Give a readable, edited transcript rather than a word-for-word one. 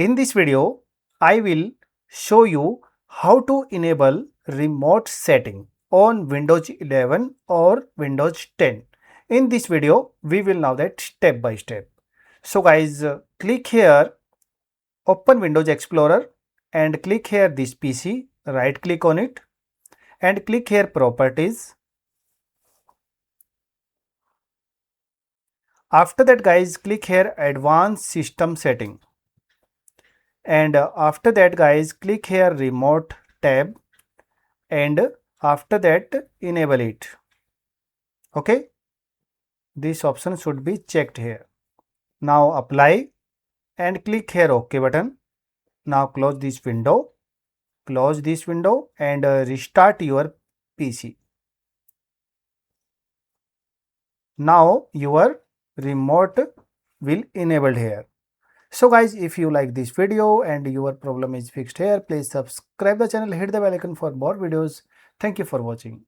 In this video, I will show you how to enable remote setting on Windows 11 or Windows 10. In this video, we will know that step by step. So guys, click here, open Windows Explorer and click here this PC, right click on it and click here properties. After that guys, click here advanced system setting. And after that guys, click here remote tab and after that enable it. Okay, this option should be checked here. Now apply and click here OK button. Now close this window and restart your PC. Now your remote will enabled here. So guys, if you like this video and your problem is fixed here, please subscribe the channel, hit the bell icon for more videos. Thank you for watching.